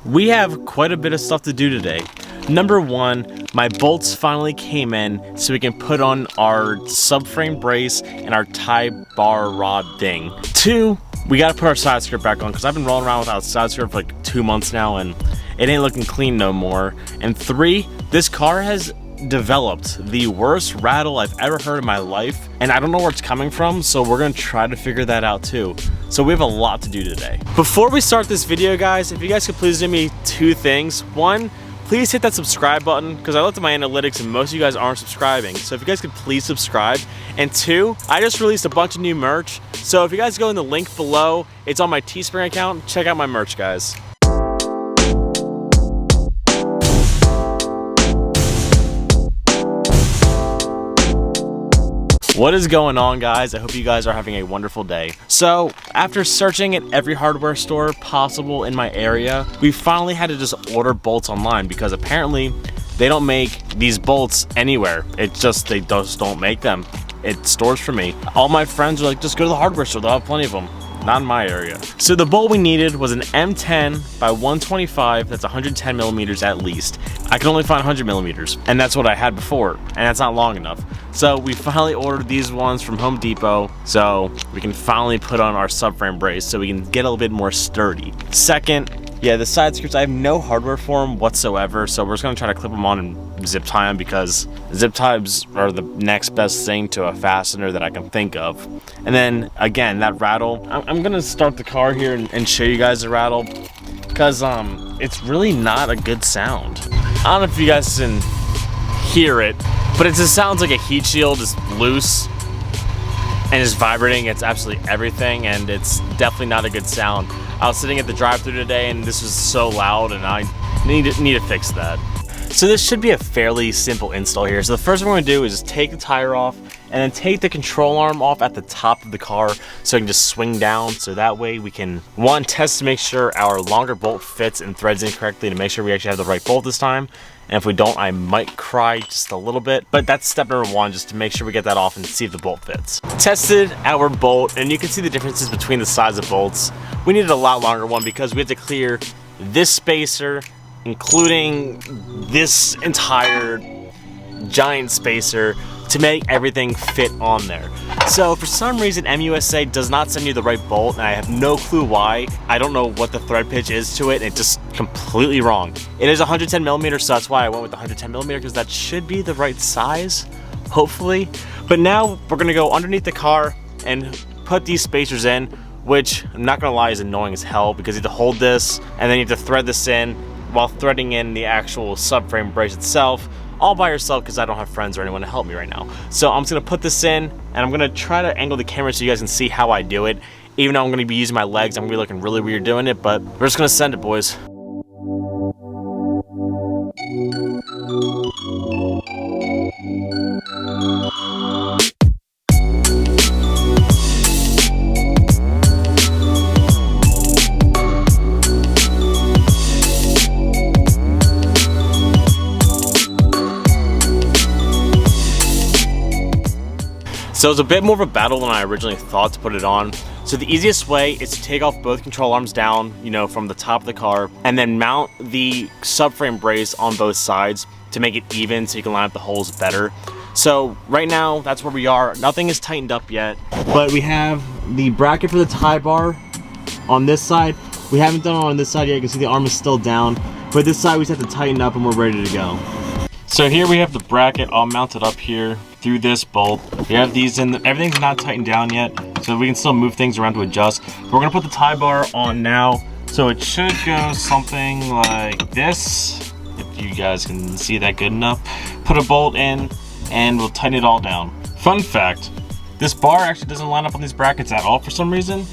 We have quite a bit of stuff to do today. Number one, my bolts finally came in so we can put on our subframe brace and our tie bar rod thing. Two, we gotta put our side skirt back on because I've been rolling around without side skirt for like 2 months now and it ain't looking clean no more. And three, this car has developed the worst rattle I've ever heard in my life, and I don't know where it's coming from, so we're gonna try to figure that out too. So we have a lot to do today. Before we start this video, guys, if you guys could please do me 2 things. One, please hit that subscribe button because I looked at my analytics and most of you guys aren't subscribing. So if you guys could please subscribe. And 2, I just released a bunch of new merch. So if you guys go in the link below, it's on my Teespring account. Check out my merch, guys. What is going on, guys? I hope you guys are having a wonderful day. So after searching at every hardware store possible in my area, we finally had to just order bolts online because apparently they don't make these bolts anywhere. It's just, they just don't make them. It stores for me. All my friends are like, just go to the hardware store, they'll have plenty of them. Not in my area. So the bolt we needed was an M10 by 125, that's 110 millimeters at least. I can only find 100 millimeters, and that's what I had before, and that's not long enough. So we finally ordered these ones from Home Depot, so we can finally put on our subframe brace so we can get a little bit more sturdy. Second, yeah, the side skirts, I have no hardware for them whatsoever, so we're just gonna try to clip them on and zip tie them because zip ties are the next best thing to a fastener that I can think of. And then again, that rattle, I'm gonna start the car here and show you guys the rattle because it's really not a good sound. I don't know if you guys can hear it, but it just sounds like a heat shield is loose and is vibrating. It's absolutely everything, and it's definitely not a good sound. I was sitting at the drive-thru today and this was so loud and I need to fix that. So this should be a fairly simple install here. So the first thing we're gonna do is just take the tire off and then take the control arm off at the top of the car so it can just swing down. So that way we can, one, test to make sure our longer bolt fits and threads in correctly to make sure we actually have the right bolt this time. And if we don't, I might cry just a little bit, but that's step number one, just to make sure we get that off and see if the bolt fits. Tested our bolt, and you can see the differences between the size of bolts. We needed a lot longer one because we had to clear this spacer, including this entire giant spacer, to make everything fit on there. So for some reason, EMUSA does not send you the right bolt, and I have no clue why. I don't know what the thread pitch is to it, and it's just completely wrong. It is 110 millimeters, so that's why I went with the 110 millimeter, because that should be the right size, hopefully. But now we're gonna go underneath the car and put these spacers in, which I'm not gonna lie is annoying as hell because you have to hold this and then you have to thread this in while threading in the actual subframe brace itself, all by yourself because I don't have friends or anyone to help me right now. So I'm just gonna put this in and I'm gonna try to angle the camera so you guys can see how I do it. Even though I'm gonna be using my legs, I'm gonna be looking really weird doing it, but we're just gonna send it, boys. So it's a bit more of a battle than I originally thought to put it on. So the easiest way is to take off both control arms down, you know, from the top of the car, and then mount the subframe brace on both sides to make it even so you can line up the holes better. So right now, that's where we are. Nothing is tightened up yet, but we have the bracket for the tie bar on this side. We haven't done it on this side yet. You can see the arm is still down, but this side we just have to tighten up and we're ready to go. So here we have the bracket all mounted up here through this bolt. We have these in, everything's not tightened down yet, so we can still move things around to adjust. But we're gonna put the tie bar on now, so it should go something like this, if you guys can see that good enough. Put a bolt in, and we'll tighten it all down. Fun fact, this bar actually doesn't line up on these brackets at all for some reason,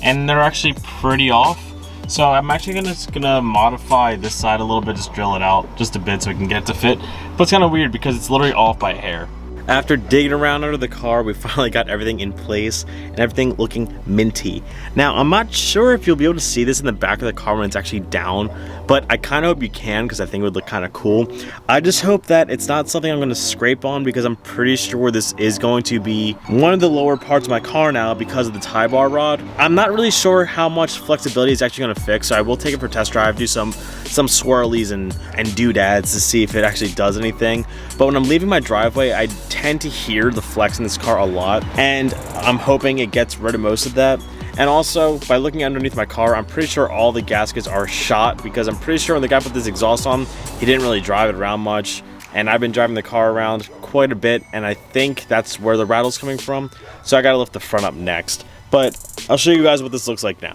and they're actually pretty off. So I'm actually gonna modify this side a little bit, just drill it out just a bit so we can get it to fit. But it's kind of weird because it's literally off by a hair. After digging around under the car, we finally got everything in place and everything looking minty. Now, I'm not sure if you'll be able to see this in the back of the car when it's actually down, but I kind of hope you can because I think it would look kind of cool. I just hope that it's not something I'm going to scrape on because I'm pretty sure this is going to be one of the lower parts of my car now because of the tie bar rod. I'm not really sure how much flexibility it's actually going to fix, so I will take it for a test drive, do some swirlies and doodads to see if it actually does anything. But when I'm leaving my driveway, I tend to hear the flex in this car a lot, and I'm hoping it gets rid of most of that. And also, by looking underneath my car, I'm pretty sure all the gaskets are shot because I'm pretty sure when the guy put this exhaust on, he didn't really drive it around much. And I've been driving the car around quite a bit, and I think that's where the rattle's coming from. So I gotta lift the front up next. But I'll show you guys what this looks like now.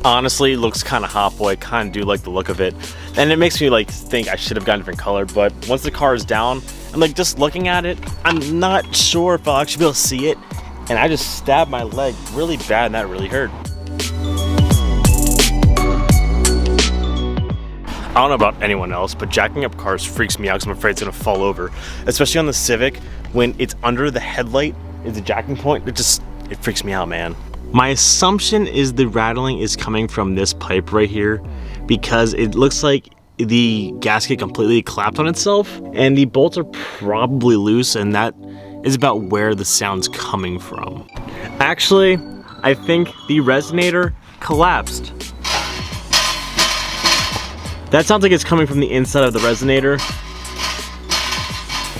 Honestly, it looks kind of hot, boy. I kind of do like the look of it, and it makes me like think I should have gotten a different color. But once the car is down, I'm like just looking at it, I'm not sure if I'll actually be able to see it, and I just stabbed my leg really bad, and that really hurt. I don't know about anyone else, but jacking up cars freaks me out because I'm afraid it's gonna fall over, especially on the Civic when it's under the headlight is the jacking point. It freaks me out, man. My assumption is the rattling is coming from this pipe right here because it looks like the gasket completely clapped on itself and the bolts are probably loose, and that is about where the sound's coming from. Actually, I think the resonator collapsed. That sounds like it's coming from the inside of the resonator,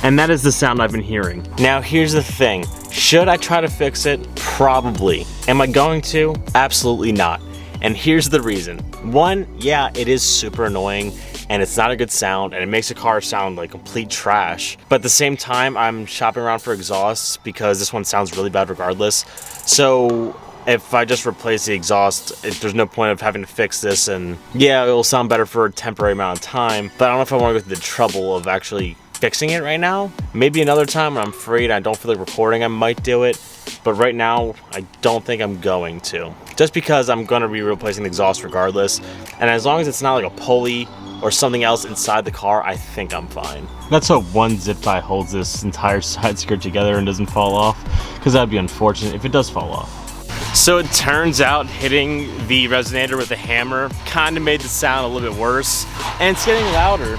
and that is the sound I've been hearing. Now here's the thing. Should I try to fix it? Probably. Am I going to? Absolutely not. And here's the reason. One, yeah, it is super annoying and it's not a good sound and it makes a car sound like complete trash. But at the same time, I'm shopping around for exhausts because this one sounds really bad regardless. So if I just replace the exhaust, there's no point of having to fix this, and yeah, it will sound better for a temporary amount of time, but I don't know if I want to go through the trouble of actually fixing it right now. Maybe another time when I'm free and I don't feel like recording, I might do it. But right now, I don't think I'm going to. Just because I'm going to be replacing the exhaust regardless. And as long as it's not like a pulley or something else inside the car, I think I'm fine. Let's hope one zip tie holds this entire side skirt together and doesn't fall off, because that'd be unfortunate if it does fall off. So it turns out hitting the resonator with a hammer kind of made the sound a little bit worse, and it's getting louder.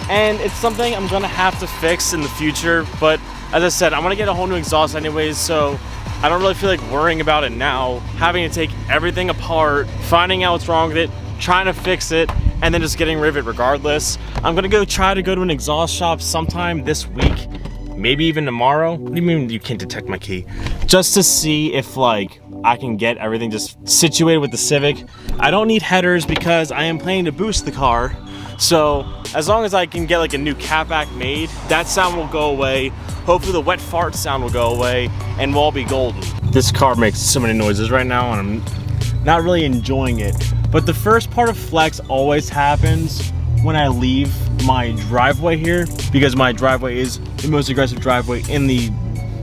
And it's something I'm gonna have to fix in the future, but as I said, I'm gonna get a whole new exhaust anyways, so I don't really feel like worrying about it now, having to take everything apart, finding out what's wrong with it, trying to fix it, and then just getting rid of it regardless. I'm gonna try to go to an exhaust shop sometime this week, maybe even tomorrow. What do you mean you can't detect my key? Just to see if like I can get everything just situated with the Civic. I don't need headers because I am planning to boost the car. So as long as I can get like a new catback made, that sound will go away. Hopefully the wet fart sound will go away and we'll all be golden. This car makes so many noises right now and I'm not really enjoying it. But the first part of flex always happens when I leave my driveway here, because my driveway is the most aggressive driveway in the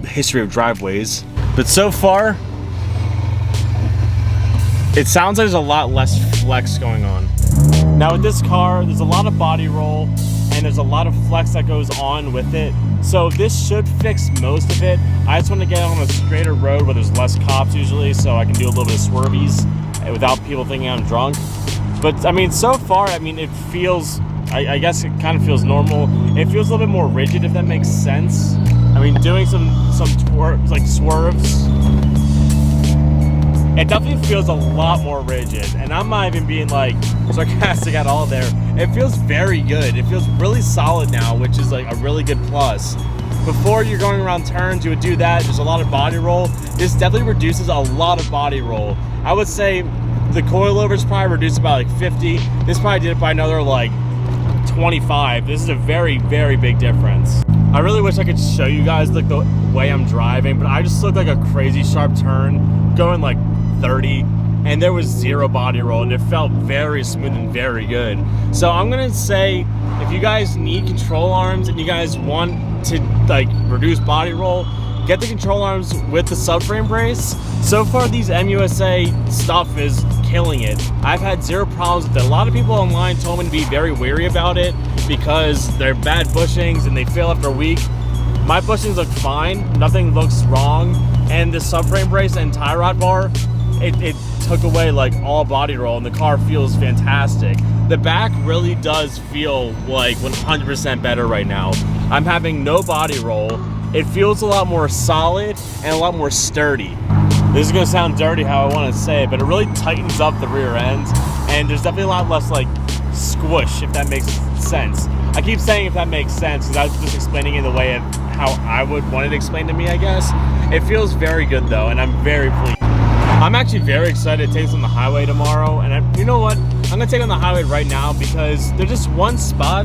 history of driveways. But so far, it sounds like there's a lot less flex going on. Now with this car, there's a lot of body roll and there's a lot of flex that goes on with it. So this should fix most of it. I just want to get on a straighter road where there's less cops usually, so I can do a little bit of swervies without people thinking I'm drunk. But I mean, so far, I mean, it feels, I guess it kind of feels normal. It feels a little bit more rigid, if that makes sense. I mean, doing some swerves, it definitely feels a lot more rigid, and I'm not even being like sarcastic at all there. It feels very good. It feels really solid now, which is like a really good plus. Before you're going around turns, you would do that. There's a lot of body roll. This definitely reduces a lot of body roll. I would say the coilovers probably reduced by like 50. This probably did it by another like 25. This is a very, very big difference. I really wish I could show you guys like the way I'm driving, but I just look like a crazy sharp turn going like 30. and there was zero body roll, and it felt very smooth and very good. So I'm gonna say, if you guys need control arms and you guys want to like reduce body roll, get the control arms with the subframe brace. So far, these EMUSA stuff is killing it. I've had zero problems with it. A lot of people online told me to be very wary about it because they're bad bushings and they fail after a week. My bushings look fine, nothing looks wrong, and the subframe brace and tie rod bar, it took away like all body roll, and the car feels fantastic. The back really does feel like 100% better right now. I'm having no body roll. It feels a lot more solid and a lot more sturdy. This is gonna sound dirty how I wanna say it, but it really tightens up the rear end, and there's definitely a lot less like squish, if that makes sense. I keep saying if that makes sense because I was just explaining it the way of how I would want it explained to me, I guess. It feels very good though, and I'm very pleased. I'm actually very excited to take this on the highway tomorrow, and you know what? I'm gonna take it on the highway right now because there's just one spot.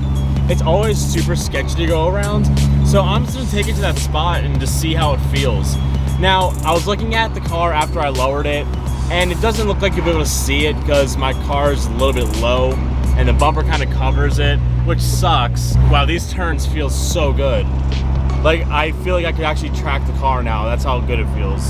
It's always super sketchy to go around, so I'm just gonna take it to that spot and just see how it feels. Now, I was looking at the car after I lowered it, and it doesn't look like you'll be able to see it because my car is a little bit low, and the bumper kind of covers it, which sucks. Wow, these turns feel so good. Like, I feel like I could actually track the car now. That's how good it feels.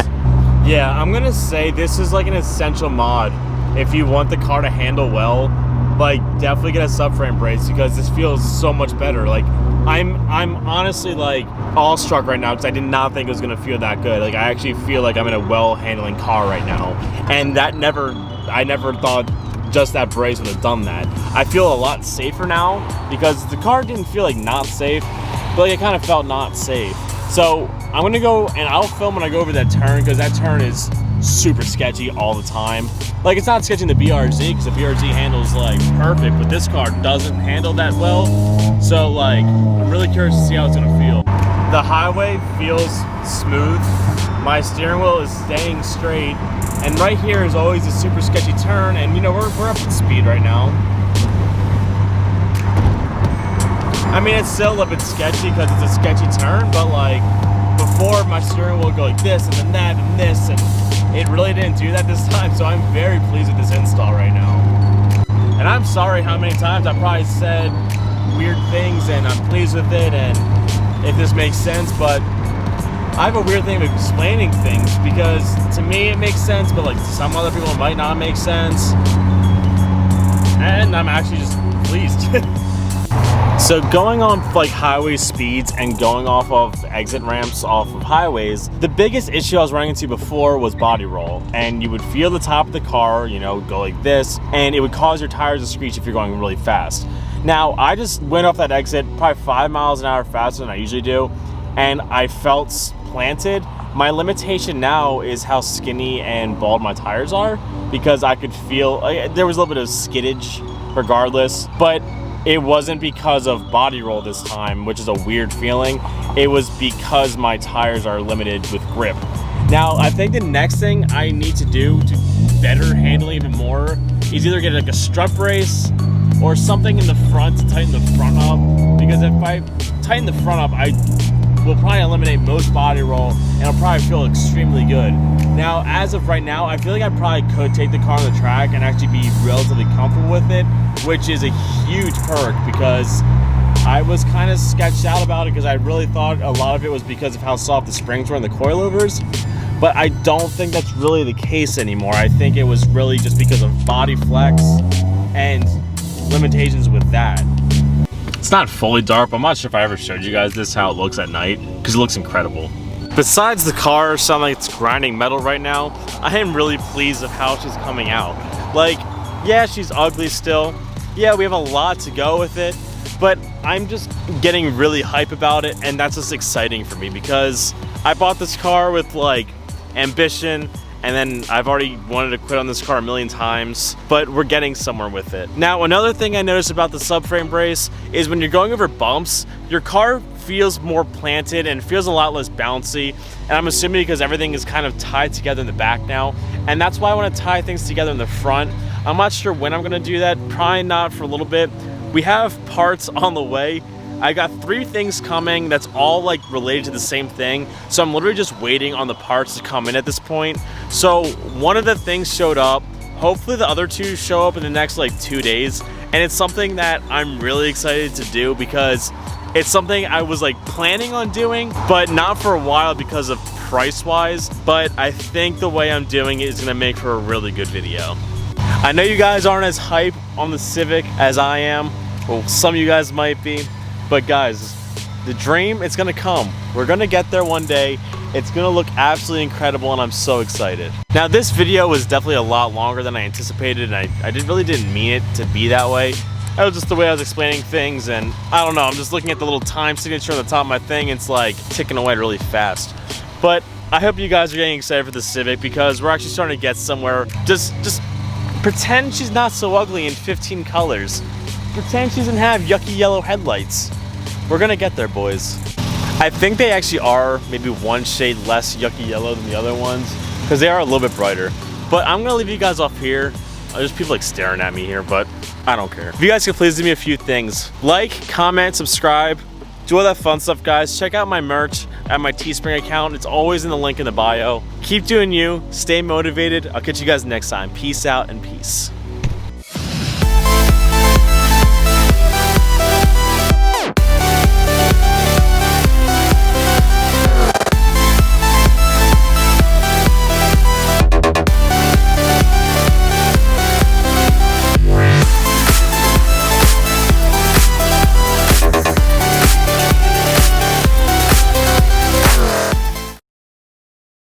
Yeah, I'm gonna say this is like an essential mod. If you want the car to handle well, like, definitely get a subframe brace because this feels so much better. Like, I'm honestly like awestruck right now because I did not think it was gonna feel that good. Like, I actually feel like I'm in a well-handling car right now, and I never thought just that brace would have done that. I feel a lot safer now because the car didn't feel like not safe, but like it kind of felt not safe. So I'm gonna go and I'll film when I go over that turn because that turn is super sketchy all the time. Like, it's not sketching the BRZ because the BRZ handles like perfect, but this car doesn't handle that well. So like, I'm really curious to see how it's gonna feel. The highway feels smooth. My steering wheel is staying straight, and right here is always a super sketchy turn. And you know, we're up at speed right now. I mean, it's still a bit sketchy because it's a sketchy turn, but like before, my steering wheel would go like this and then that and this, and it really didn't do that this time. So I'm very pleased with this install right now. And I'm sorry how many times I probably said weird things, and I'm pleased with it, and if this makes sense, but I have a weird thing of explaining things because to me it makes sense, but like to some other people it might not make sense. And I'm actually just pleased. So going on like highway speeds and going off of exit ramps off of highways, the biggest issue I was running into before was body roll. And you would feel the top of the car, you know, go like this, and it would cause your tires to screech if you're going really fast. Now, I just went off that exit probably 5 miles an hour faster than I usually do, and I felt planted. My limitation now is how skinny and bald my tires are because I could feel, there was a little bit of skiddage regardless, but it wasn't because of body roll this time, which is a weird feeling. It was because my tires are limited with grip. Now, I think the next thing I need to do to better handle even more is either get like a strut brace or something in the front to tighten the front up, because if I tighten the front up, I will probably eliminate most body roll and I'll probably feel extremely good. Now, as of right now, I feel like I probably could take the car on the track and actually be relatively comfortable with it, which is a huge perk because I was kind of sketched out about it because I really thought a lot of it was because of how soft the springs were in the coilovers, but I don't think that's really the case anymore. I think it was really just because of body flex and limitations with that. It's not fully dark, but I'm not sure if I ever showed you guys this, how it looks at night, because it looks incredible. Besides the car sounding like it's grinding metal right now, I am really pleased with how she's coming out. Like, yeah, she's ugly still. Yeah, we have a lot to go with it, but I'm just getting really hype about it, and that's just exciting for me because I bought this car with like ambition, and then I've already wanted to quit on this car a million times, but we're getting somewhere with it. Now, another thing I noticed about the subframe brace is when you're going over bumps, your car feels more planted and feels a lot less bouncy, and I'm assuming because everything is kind of tied together in the back now, and that's why I want to tie things together in the front. I'm not sure when I'm going to do that, probably not for a little bit. We have parts on the way. I got 3 things coming that's all like related to the same thing, so I'm literally just waiting on the parts to come in at this point. So one of the things showed up Hopefully the other two show up in the next like 2 days, and it's something that I'm really excited to do because it's something I was like planning on doing, but not for a while because of price-wise, but I think the way I'm doing it is gonna make for a really good video. I know you guys aren't as hype on the Civic as I am. Well, some of you guys might be, but guys, the dream, it's gonna come. We're gonna get there one day. It's gonna look absolutely incredible, and I'm so excited. Now, this video was definitely a lot longer than I anticipated, and I really didn't mean it to be that way. That was just the way I was explaining things, and I don't know, I'm just looking at the little time signature on the top of my thing, it's like ticking away really fast. But I hope you guys are getting excited for the Civic because we're actually starting to get somewhere. Just pretend she's not so ugly in 15 colors. Pretend she doesn't have yucky yellow headlights. We're gonna get there, boys. I think they actually are maybe one shade less yucky yellow than the other ones because they are a little bit brighter. But I'm gonna leave you guys off here. There's people like staring at me here, but I don't care. If you guys could please do me a few things. Like, comment, subscribe, do all that fun stuff, guys. Check out my merch at my Teespring account. It's always in the link in the bio. Keep doing you, stay motivated. I'll catch you guys next time. Peace out and peace.